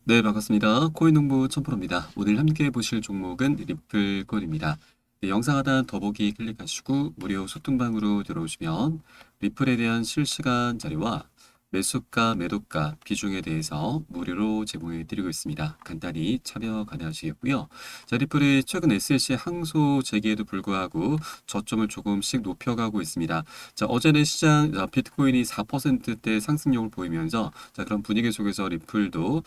네, 반갑습니다. 코인농부 천프로입니다. 오늘 함께 보실 종목은 리플콜입니다. 네, 영상 하단 더보기 클릭하시고 무료 소통방으로 들어오시면 리플에 대한 실시간 자료와 매수가, 매도가, 비중에 대해서 무료로 제공해 드리고 있습니다. 간단히 참여 가능하시겠고요. 자, 리플이 최근 SLC 항소 재개에도 불구하고 저점을 조금씩 높여가고 있습니다. 자, 어제는 시장 비트코인이 4%대 상승력을 보이면서 자, 그런 분위기 속에서 리플도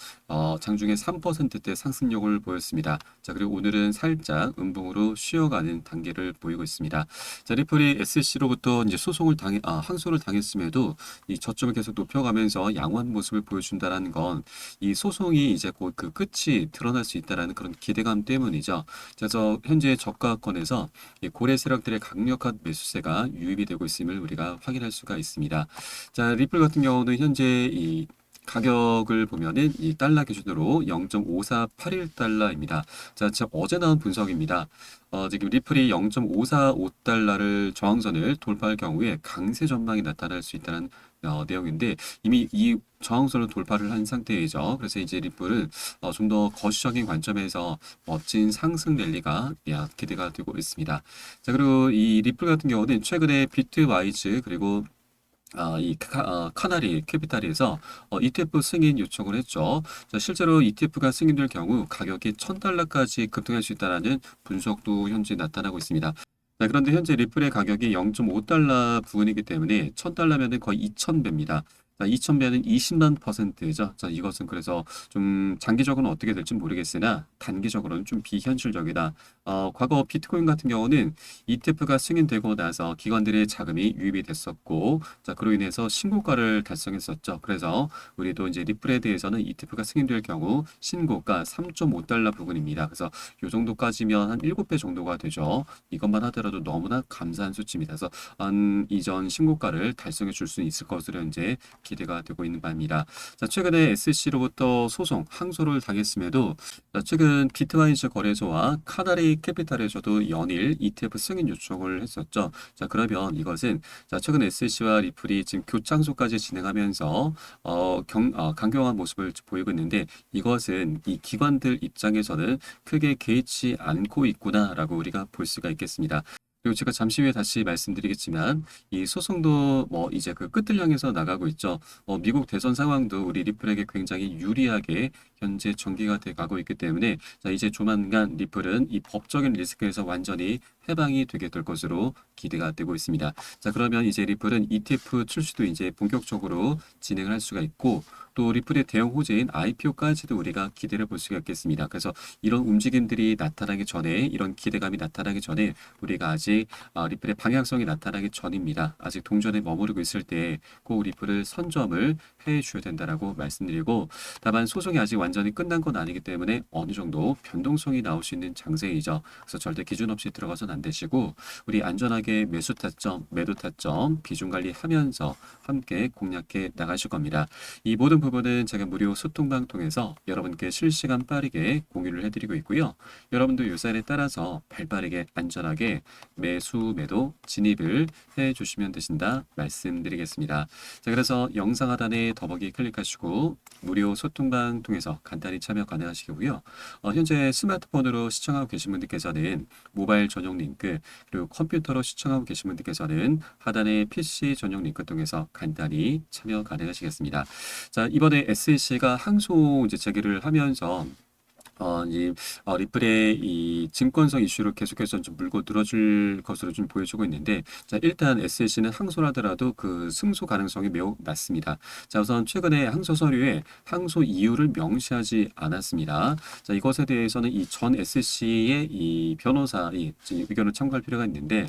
장중에 3%대 상승력을 보였습니다. 자, 그리고 오늘은 살짝 음봉으로 쉬어가는 단계를 보이고 있습니다. 자, 리플이 SEC로부터 이제 항소를 당했음에도 이 저점을 계속 높여가면서 양호한 모습을 보여준다라는 건 이 소송이 이제 곧 그 끝이 드러날 수 있다라는 그런 기대감 때문이죠. 그래서 현재 저가권에서 이 고래 세력들의 강력한 매수세가 유입이 되고 있음을 우리가 확인할 수가 있습니다. 자, 리플 같은 경우는 현재 이 가격을 보면은 이 달러 기준으로 0.5481달러입니다. 자, 지금 어제 나온 분석입니다. 지금 리플이 0.545달러를 저항선을 돌파할 경우에 강세 전망이 나타날 수 있다는 내용인데 이미 이 저항선을 돌파를 한 상태이죠. 그래서 이제 리플은 좀 더 거시적인 관점에서 멋진 상승 랠리가 기대가 되고 있습니다. 자, 그리고 이 리플 같은 경우는 최근에 비트와이즈 그리고 카나리 캐피탈에서 ETF 승인 요청을 했죠. 자, 실제로 ETF가 승인될 경우 가격이 1000달러까지 급등할 수 있다는 분석도 현재 나타나고 있습니다. 자, 그런데 현재 리플의 가격이 0.5달러 부근이기 때문에 1000달러면은 거의 2000배입니다. 자, 2000배는 20만 퍼센트죠. 자, 이것은 그래서 좀 장기적으로는 어떻게 될지 모르겠으나 단기적으로는 좀 비현실적이다. 과거 비트코인 같은 경우는 ETF가 승인되고 나서 기관들의 자금이 유입이 됐었고, 자, 그로 인해서 신고가를 달성했었죠. 그래서 우리도 이제 리플에 대해서는 ETF가 승인될 경우 신고가 3.5달러 부근입니다. 그래서 이 정도까지면 한 7배 정도가 되죠. 이것만 하더라도 너무나 감사한 수치입니다. 그래서 이전 신고가를 달성해 줄 수 있을 것으로 이제 기대가 되고 있는 바입니다. 자, 최근에 SEC로부터 항소를 당했음에도 자, 최근 비트와이즈 거래소와 카나리 캐피탈에서도 연일 ETF 승인 요청을 했었죠. 자, 그러면 이것은 자, 최근 SEC와 리플이 지금 교창소까지 진행하면서 강경한 모습을 보이고 있는데 이것은 이 기관들 입장에서는 크게 개의치 않고 있구나라고 우리가 볼 수가 있겠습니다. 그리고 제가 잠시 후에 다시 말씀드리겠지만 이 소송도 뭐 이제 그 끝을 향해서 나가고 있죠. 미국 대선 상황도 우리 리플에게 굉장히 유리하게 현재 전개가 돼 가고 있기 때문에 자, 이제 조만간 리플은 이 법적인 리스크에서 완전히 해방이 되게 될 것으로 기대가 되고 있습니다. 자, 그러면 이제 리플은 ETF 출시도 이제 본격적으로 진행을 할 수가 있고 또 리플의 대형 호재인 IPO까지도 우리가 기대를 볼 수가 있겠습니다. 그래서 이런 움직임들이 나타나기 전에 이런 기대감이 나타나기 전에 우리가 아직 리플의 방향성이 나타나기 전입니다. 아직 동전에 머무르고 있을 때 꼭 리플을 선점을 해 주셔야 된다라고 말씀드리고 다만 소송이 아직 완전히 끝난 건 아니기 때문에 어느 정도 변동성이 나올 수 있는 장세이죠. 그래서 절대 기준 없이 들어가서는 안 되시고 우리 안전하게 매수 타점, 매도 타점 비중 관리하면서 함께 공략해 나가실 겁니다. 이 모든 부분은 제가 무료 소통방 통해서 여러분께 실시간 빠르게 공유를 해드리고 있고요. 여러분도 요산에 따라서 발빠르게 안전하게 매수, 매도, 진입을 해주시면 되신다 말씀드리겠습니다. 자, 그래서 영상 하단에 더보기 클릭하시고 무료 소통방 통해서 간단히 참여 가능하시고요. 현재 스마트폰으로 시청하고 계신 분들께서는 모바일 전용 링크 그리고 컴퓨터로 시청하고 계신 분들께서는 하단의 PC 전용 링크 통해서 간단히 참여 가능하시겠습니다. 자, 이번에 SEC가 항소 이제 제기를 하면서 리플의 이 증권성 이슈를 계속해서 좀 물고 늘어줄 것으로 좀 보여주고 있는데, 자, 일단 SEC는 항소를 하더라도 그 승소 가능성이 매우 낮습니다. 자, 우선 최근에 항소 서류에 항소 이유를 명시하지 않았습니다. 자, 이것에 대해서는 이 전 SEC의 이 변호사의 의견을 참고할 필요가 있는데,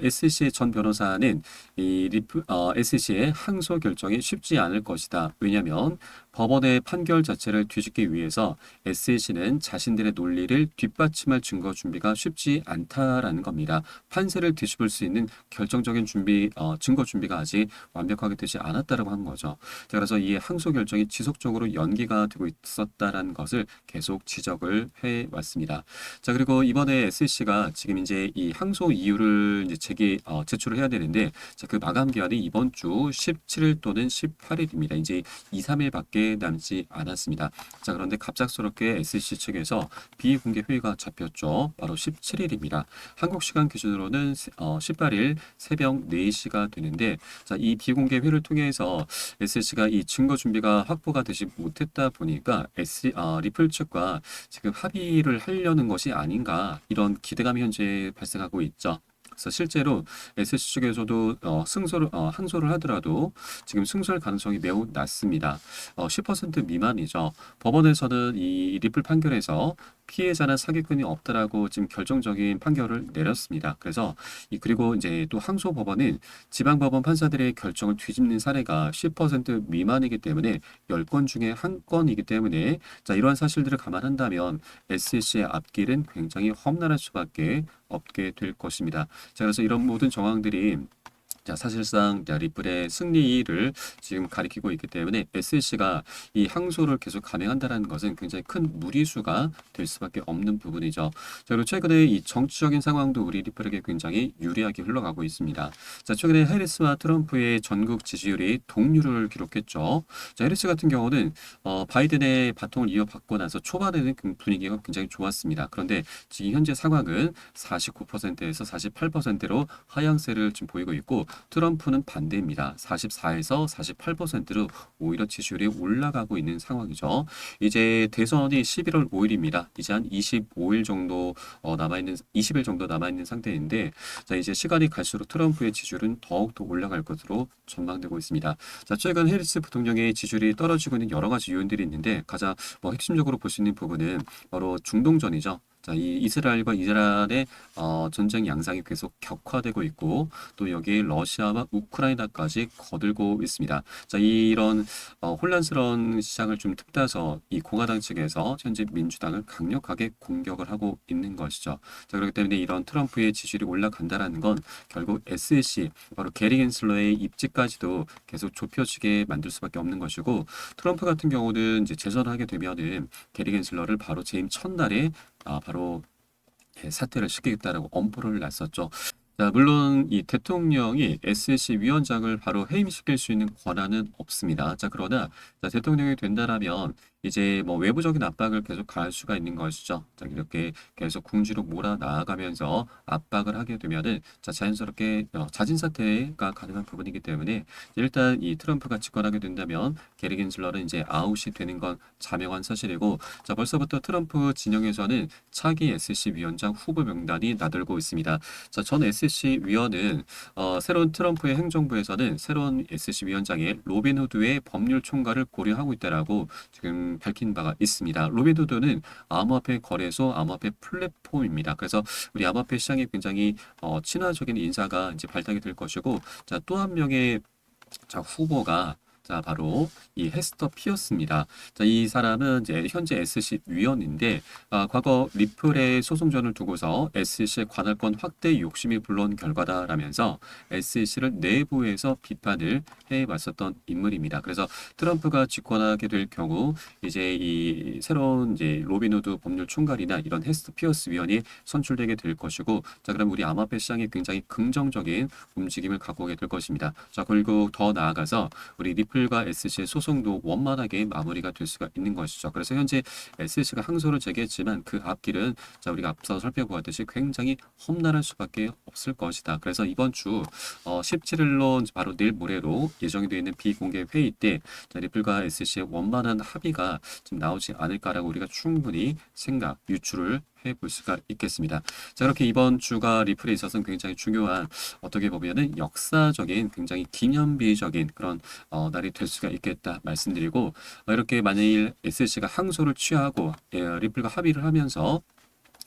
SEC의 전 변호사는 SEC의 항소 결정이 쉽지 않을 것이다. 왜냐하면 법원의 판결 자체를 뒤집기 위해서 SEC는 자신들의 논리를 뒷받침할 증거 준비가 쉽지 않다라는 겁니다. 판세를 뒤집을 수 있는 결정적인 증거 준비가 아직 완벽하게 되지 않았다라고 하는 거죠. 자, 그래서 이 항소 결정이 지속적으로 연기가 되고 있었다라는 것을 계속 지적을 해왔습니다. 자, 그리고 이번에 SEC가 지금 이제 이 항소 이유를 이제 제출을 해야 되는데, 자, 그 마감 기한이 이번 주 17일 또는 18일입니다. 이제 2, 3일밖에 남지 않았습니다. 자, 그런데 갑작스럽게 SEC 측에서 비공개 회의가 잡혔죠. 바로 17일입니다. 한국 시간 기준으로는 18일 새벽 4시가 되는데, 자, 이 비공개 회의를 통해서 SEC가 이 증거 준비가 확보가 되지 못했다 보니까 리플 측과 지금 합의를 하려는 것이 아닌가, 이런 기대감이 현재 발생하고 있죠. 그래서 실제로 SEC 측에서도 항소를 하더라도 지금 승소할 가능성이 매우 낮습니다. 10% 미만이죠. 법원에서는 이 리플 판결에서 피해자나 사기꾼이 없다라고 지금 결정적인 판결을 내렸습니다. 그래서 그리고 이제 또 항소 법원은 지방법원 판사들의 결정을 뒤집는 사례가 10% 미만이기 때문에 10건 중에 한 건이기 때문에, 자, 이러한 사실들을 감안한다면 SEC의 앞길은 굉장히 험난할 수밖에 없게 될 것입니다. 자, 그래서 이런 모든 정황들이, 자, 사실상 리플의 승리를 지금 가리키고 있기 때문에 SEC가 이 항소를 계속 감행한다는 것은 굉장히 큰 무리수가 될 수밖에 없는 부분이죠. 자, 그리고 최근에 이 정치적인 상황도 우리 리플에게 굉장히 유리하게 흘러가고 있습니다. 자, 최근에 해리스와 트럼프의 전국 지지율이 동률을 기록했죠. 자, 해리스 같은 경우는 바이든의 바통을 이어받고 나서 초반에는 분위기가 굉장히 좋았습니다. 그런데 지금 현재 상황은 49%에서 48%로 하향세를 지금 보이고 있고, 트럼프는 반대입니다. 44에서 48%로 오히려 지지율이 올라가고 있는 상황이죠. 이제 대선이 11월 5일입니다. 이제 한 25일 정도 남아있는 20일 정도 남아있는 상태인데, 자, 이제 시간이 갈수록 트럼프의 지지율은 더욱더 올라갈 것으로 전망되고 있습니다. 자, 최근 해리스 부통령의 지지율이 떨어지고 있는 여러 가지 요인들이 있는데, 가장 핵심적으로 볼 수 있는 부분은 바로 중동전이죠. 자, 이 이스라엘과 이란의 전쟁 양상이 계속 격화되고 있고, 또 여기에 러시아와 우크라이나까지 거들고 있습니다. 자, 이런 혼란스러운 시장을 좀 틈타서 이 공화당 측에서 현재 민주당을 강력하게 공격을 하고 있는 것이죠. 자, 그렇기 때문에 이런 트럼프의 지지율이 올라간다라는 건 결국 SEC, 바로 게리 겐슬러의 입지까지도 계속 좁혀지게 만들 수밖에 없는 것이고, 트럼프 같은 경우는 이제 재선을 하게 되면은 게리 겐슬러를 바로 재임 첫날에 바로 사퇴를 시키겠다라고 엄포를 놨었죠. 자, 물론 이 대통령이 SEC 위원장을 바로 해임시킬 수 있는 권한은 없습니다. 자, 그러나 자, 대통령이 된다라면 이제 외부적인 압박을 계속 가할 수가 있는 것이죠. 자, 이렇게 계속 궁지로 몰아 나아가면서 압박을 하게 되면은, 자, 자연스럽게 자진 사퇴가 가능한 부분이기 때문에, 일단 이 트럼프가 집권하게 된다면 게리 겐슬러는 이제 아웃이 되는 건 자명한 사실이고, 자, 벌써부터 트럼프 진영에서는 차기 SEC 위원장 후보 명단이 나들고 있습니다. 자, 전 SEC 위원은 새로운 트럼프의 행정부에서는 새로운 SEC 위원장의 로빈 후드의 법률 총괄을 고려하고 있다라고 지금 밝힌 바가 있습니다. 로빈후드는 암호화폐 거래소, 암호화폐 플랫폼입니다. 그래서 우리 암호화폐 시장에 굉장히 친화적인 인사가 이제 발탁이 될 것이고, 자, 또 한 명의 후보가, 자, 바로 이 헤스터 피어스입니다. 자, 이 사람은 이제 현재 SEC 위원인데, 과거 리플의 소송전을 두고서 SEC의 관할권 확대 욕심이 불러온 결과다라면서 SEC를 내부에서 비판을 해왔었던 인물입니다. 그래서 트럼프가 집권하게 될 경우 이제 이 새로운 이제 로빈후드 법률 총괄이나 이런 헤스터 피어스 위원이 선출되게 될 것이고, 자, 그럼 우리 암호화폐 시장이 굉장히 긍정적인 움직임을 갖고 오게 될 것입니다. 자, 그리고 더 나아가서 우리 리플과 SEC의 소송도 원만하게 마무리가 될 수가 있는 것이죠. 그래서 현재 SEC가 항소를 제기했지만 그 앞길은, 자, 우리가 앞서 살펴보았듯이 굉장히 험난할 수밖에 없을 것이다. 그래서 이번 주 17일로 바로 내일 모레로 예정이 되어 있는 비공개 회의 때, 자, 리플과 SEC의 원만한 합의가 좀 나오지 않을까라고 우리가 충분히 유추를 해볼 수가 있겠습니다. 자, 그렇게 이번 주가 리플에 있어서는 굉장히 중요한, 어떻게 보면은 역사적인, 굉장히 기념비적인 그런 날이 될 수가 있겠다 말씀드리고, 이렇게 만일 SEC가 항소를 취하고 리플과 합의를 하면서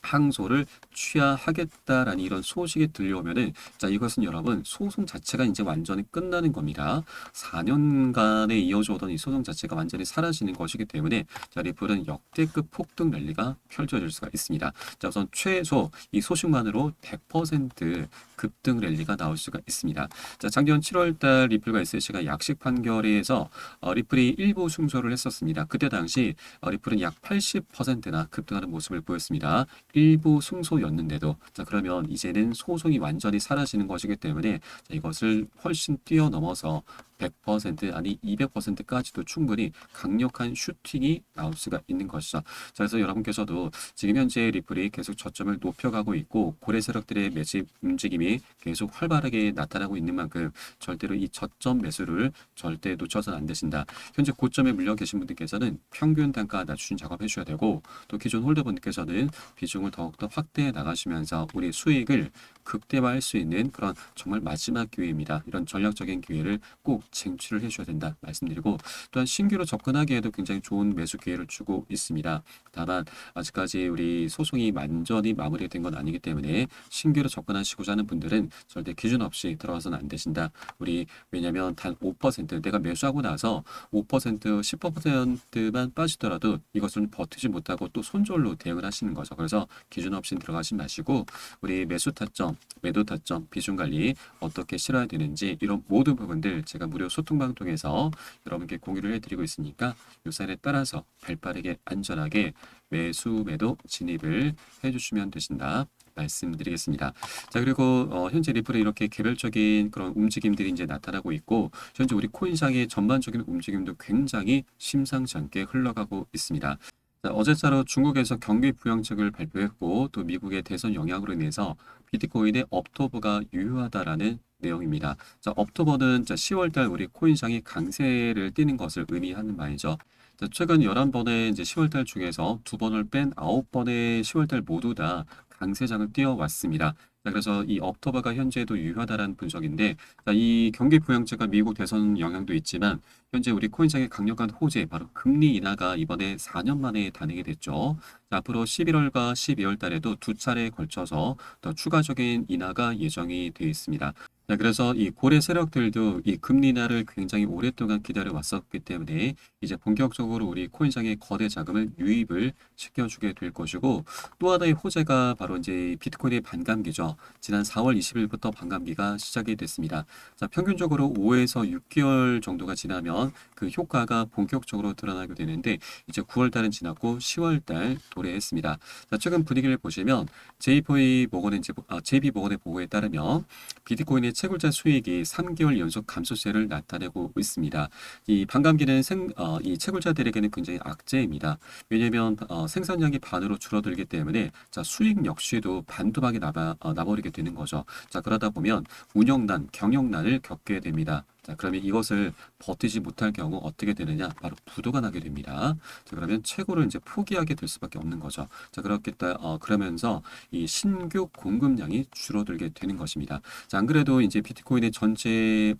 항소를 취하하겠다라는 이런 소식이 들려오면은, 자, 이것은 여러분 소송 자체가 이제 완전히 끝나는 겁니다. 4년간에 이어져 오던 이 소송 자체가 완전히 사라지는 것이기 때문에, 자, 리플은 역대급 폭등 랠리가 펼쳐질 수가 있습니다. 자, 우선 최소 이 소식만으로 100% 급등 랠리가 나올 수가 있습니다. 자, 작년 7월 달 리플과 SC가 약식 판결에서 리플이 일부 승소를 했었습니다. 그때 당시 리플은 약 80%나 급등하는 모습을 보였습니다. 일부 승소였는데도, 자, 그러면 이제는 소송이 완전히 사라지는 것이기 때문에, 자, 이것을 훨씬 뛰어넘어서 100% 아니 200%까지도 충분히 강력한 슈팅이 나올 수가 있는 것이죠. 자, 그래서 여러분께서도 지금 현재 리플이 계속 저점을 높여가고 있고 고래 세력들의 매집 움직임이 계속 활발하게 나타나고 있는 만큼 절대로 이 저점 매수를 절대 놓쳐서는 안 되신다. 현재 고점에 물려 계신 분들께서는 평균 단가 낮추는 작업 해주셔야 되고, 또 기존 홀더분들께서는 비중을 더욱더 확대해 나가시면서 우리 수익을 극대화할 수 있는 그런 정말 마지막 기회입니다. 이런 전략적인 기회를 꼭 쟁취를 해줘야 된다 말씀드리고, 또한 신규로 접근하기에도 굉장히 좋은 매수 기회를 주고 있습니다. 다만 아직까지 우리 소송이 완전히 마무리된 건 아니기 때문에 신규로 접근하시고자 하는 분들은 절대 기준 없이 들어가서는 안 되신다. 우리 왜냐면 단 5% 내가 매수하고 나서 5% 10%만 빠지더라도 이것을 버티지 못하고 또 손절로 대응을 하시는 거죠. 그래서 기준 없이 들어가지 마시고, 우리 매수 타점, 매도 타점, 비중 관리 어떻게 실어야 되는지 이런 모든 부분들 제가 무료 소통방 통해서 여러분께 공유를 해드리고 있으니까 요 사연에 따라서 발빠르게 안전하게 매수 매도 진입을 해주시면 되신다 말씀드리겠습니다. 자, 그리고 현재 리플에 이렇게 개별적인 그런 움직임들이 이제 나타나고 있고, 현재 우리 코인상의 전반적인 움직임도 굉장히 심상치 않게 흘러가고 있습니다. 자, 어제자로 중국에서 경기 부양책을 발표했고, 또 미국의 대선 영향으로 인해서 비트코인의 업토브가 유효하다라는 내용입니다. 자, 업토버는 10월달 우리 코인상이 강세를 띠는 것을 의미하는 말이죠. 자, 최근 11번의 이제 10월달 중에서 2번을 뺀 9번의 10월달 모두 다 강세장을 띄워왔습니다. 자, 그래서 이 업토버가 현재도 유효하다라는 분석인데, 자, 이 경기 부양책과 미국 대선 영향도 있지만 현재 우리 코인상의 강력한 호재, 바로 금리 인하가 이번에 4년 만에 단행이 됐죠. 자, 앞으로 11월과 12월 달에도 두 차례에 걸쳐서 더 추가적인 인하가 예정이 되어 있습니다. 자, 그래서 이 고래 세력들도 이 금리 인하를 굉장히 오랫동안 기다려 왔었기 때문에 이제 본격적으로 우리 코인상의 거대 자금을 유입을 시켜주게 될 것이고, 또 하나의 호재가 바로 이제 비트코인의 반감기죠. 지난 4월 20일부터 반감기가 시작이 됐습니다. 자, 평균적으로 5에서 6개월 정도가 지나면 그 효과가 본격적으로 드러나게 되는데, 이제 9월 달은 지났고 10월 달 도래했습니다. 자, 최근 분위기를 보시면 JP 모건의 보고에 따르면 비트코인의 채굴자 수익이 3개월 연속 감소세를 나타내고 있습니다. 이 반감기는 이 채굴자들에게는 굉장히 악재입니다. 왜냐하면 생산량이 반으로 줄어들기 때문에, 자, 수익 역시도 반토막이 나버리게 되는 거죠. 자, 그러다 보면 운영난, 경영난을 겪게 됩니다. 자, 그러면 이것을 버티지 못할 경우 어떻게 되느냐? 바로 부도가 나게 됩니다. 자, 그러면 채굴을 이제 포기하게 될 수밖에 없는 거죠. 자, 그러면서 이 신규 공급량이 줄어들게 되는 것입니다. 자, 안 그래도 이제 비트코인의 전체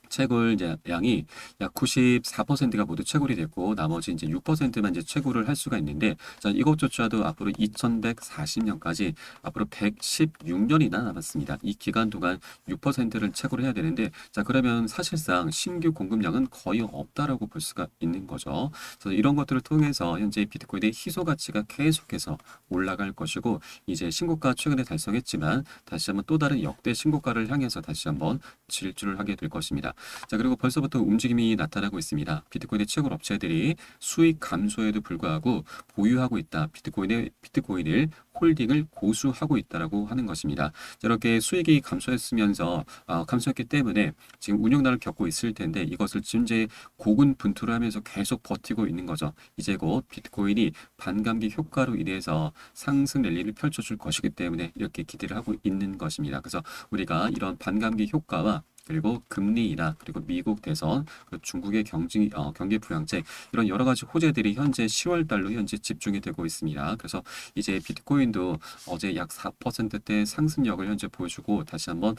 채굴 이제 양이 약 94%가 모두 채굴이 됐고, 나머지 이제 6%만 이제 채굴을 할 수가 있는데, 자, 이것조차도 앞으로 2140년까지 앞으로 116년이나 남았습니다. 이 기간 동안 6%를 채굴을 해야 되는데, 자, 그러면 사실상 신규 공급량은 거의 없다라고 볼 수가 있는 거죠. 그래서 이런 것들을 통해서 현재 비트코인의 희소 가치가 계속해서 올라갈 것이고, 이제 신고가 최근에 달성했지만 다시 한번 또 다른 역대 신고가를 향해서 다시 한번 질주를 하게 될 것입니다. 자, 그리고 벌써부터 움직임이 나타나고 있습니다. 비트코인의 채굴 업체들이 수익 감소에도 불구하고 보유하고 있다. 비트코인을 홀딩을 고수하고 있다라고 하는 것입니다. 자, 이렇게 수익이 감소했기 때문에 지금 운영난을 겪고 있을 텐데, 이것을 현재 고군분투를 하면서 계속 버티고 있는 거죠. 이제 곧 비트코인이 반감기 효과로 인해서 상승 랠리를 펼쳐줄 것이기 때문에 이렇게 기대를 하고 있는 것입니다. 그래서 우리가 이런 반감기 효과와 그리고 금리 인하, 그리고 미국 대선, 그리고 중국의 경기 부양책 이런 여러 가지 호재들이 현재 10월 달로 현재 집중이 되고 있습니다. 그래서 이제 비트코인도 어제 약 4%대 상승력을 현재 보여주고 다시 한번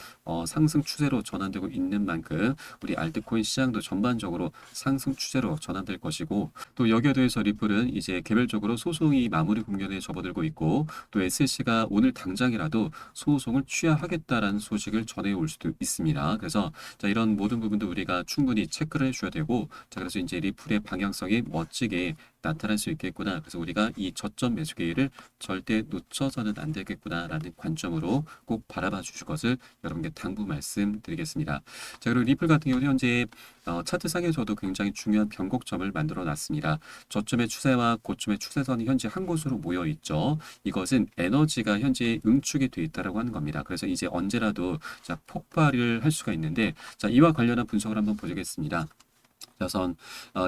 상승 추세로 전환되고 있는 만큼 우리 알트코인 시장도 전반적으로 상승 추세로 전환될 것이고 또 여기에 대해서 리플은 이제 개별적으로 소송이 마무리 국면에 접어들고 있고 또 SEC가 오늘 당장이라도 소송을 취하하겠다라는 소식을 전해올 수도 있습니다. 그래서 자, 이런 모든 부분도 우리가 충분히 체크를 해줘야 되고 자, 그래서 이제 리플의 방향성이 멋지게 나타날 수 있겠구나. 그래서 우리가 이 저점 매수 기회를 절대 놓쳐서는 안 되겠구나라는 관점으로 꼭 바라봐 주실 것을 여러분께 당부 말씀드리겠습니다. 자, 그리고 리플 같은 경우는 현재 차트상에서도 굉장히 중요한 변곡점을 만들어 놨습니다. 저점의 추세와 고점의 추세선이 현재 한 곳으로 모여 있죠. 이것은 에너지가 현재 응축이 돼 있다라고 하는 겁니다. 그래서 이제 언제라도 자, 폭발을 할 수가 있는데 자, 이와 관련한 분석을 한번 보겠습니다. 우선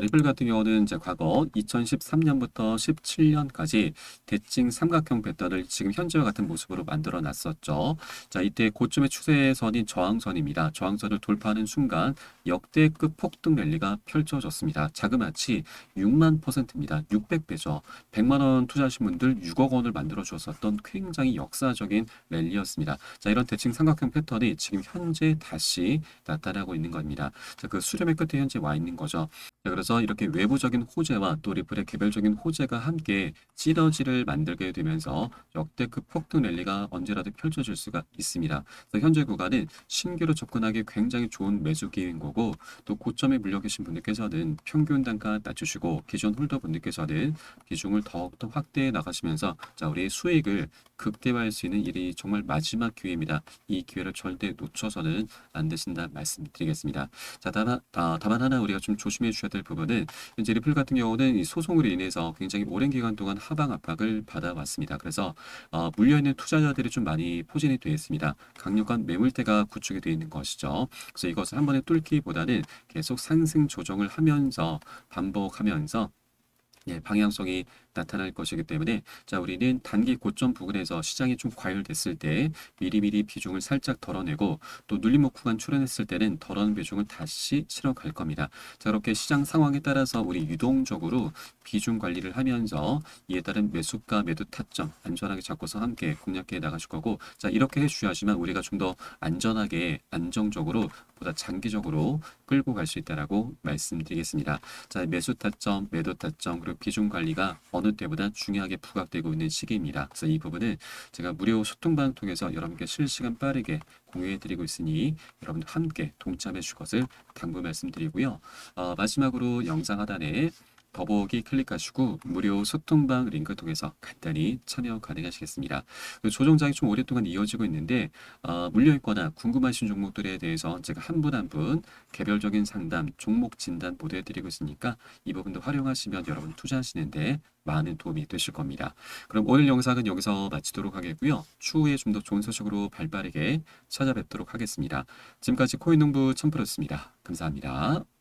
리플 같은 경우는 이제 과거 2013년부터 17년까지 대칭 삼각형 패턴을 지금 현재와 같은 모습으로 만들어 놨었죠. 자, 이때 고점의 추세선인 저항선입니다. 저항선을 돌파하는 순간 역대급 폭등 랠리가 펼쳐졌습니다. 자그마치 6만%입니다. 600배죠. 100만 원 투자하신 분들 6억 원을 만들어 주었었던 굉장히 역사적인 랠리였습니다. 자, 이런 대칭 삼각형 패턴이 지금 현재 다시 나타나고 있는 겁니다. 자, 그 수렴의 끝에 현재 와 있는 거죠. 자, 그래서 이렇게 외부적인 호재와 또 리플의 개별적인 호재가 함께 시너지를 만들게 되면서 역대급 폭등 랠리가 언제라도 펼쳐질 수가 있습니다. 그래서 현재 구간은 신규로 접근하기 굉장히 좋은 매수 기회인 거고 또 고점에 물려 계신 분들께서는 평균 단가 낮추시고 기존 홀더분들께서는 비중을 더욱더 확대해 나가시면서 자, 우리 수익을 극대화할 수 있는 일이 정말 마지막 기회입니다. 이 기회를 절대 놓쳐서는 안 되신다 말씀드리겠습니다. 자, 다만 하나 우리가 좀 조심해 주셔야 될 부분은 현재 리플 같은 경우는 이 소송으로 인해서 굉장히 오랜 기간 동안 하방 압박을 받아왔습니다. 그래서 물려있는 투자자들이 좀 많이 포진이 되어 있습니다. 강력한 매물대가 구축이 되어 있는 것이죠. 그래서 이것을 한 번에 뚫기보다는 계속 상승 조정을 하면서 반복하면서 방향성이 나타날 것이기 때문에 자, 우리는 단기 고점 부근에서 시장이 좀 과열됐을 때 미리미리 비중을 살짝 덜어내고 또 눌림목 구간 출현했을 때는 덜어낸 비중을 다시 실어 갈 겁니다. 자, 그렇게 시장 상황에 따라서 우리 유동적으로 비중 관리를 하면서 이에 따른 매수가 매도 타점 안전하게 잡고서 함께 공략해 나가실 거고 자, 이렇게 해주셔야지만 우리가 좀 더 안전하게 안정적으로 보다 장기적으로 끌고 갈 수 있다라고 말씀드리겠습니다. 자, 매수 타점, 매도 타점 그리고 비중 관리가 어느 때보다 중요하게 부각되고 있는 시기입니다. 그래서 이 부분은 제가 무료 소통방 통해서 여러분께 실시간 빠르게 공유해 드리고 있으니 여러분들 함께 동참해 주실 것을 당부 말씀드리고요. 마지막으로 영상 하단에 더보기 클릭하시고 무료 소통방 링크 통해서 간단히 참여 가능하시겠습니다. 그 조정장이 좀 오랫동안 이어지고 있는데 물려있거나 궁금하신 종목들에 대해서 제가 한 분 한 분 개별적인 상담, 종목 진단 보도해드리고 있으니까 이 부분도 활용하시면 여러분 투자하시는데 많은 도움이 되실 겁니다. 그럼 오늘 영상은 여기서 마치도록 하겠고요. 추후에 좀 더 좋은 소식으로 발빠르게 찾아뵙도록 하겠습니다. 지금까지 코인농부 첨프로였습니다. 감사합니다.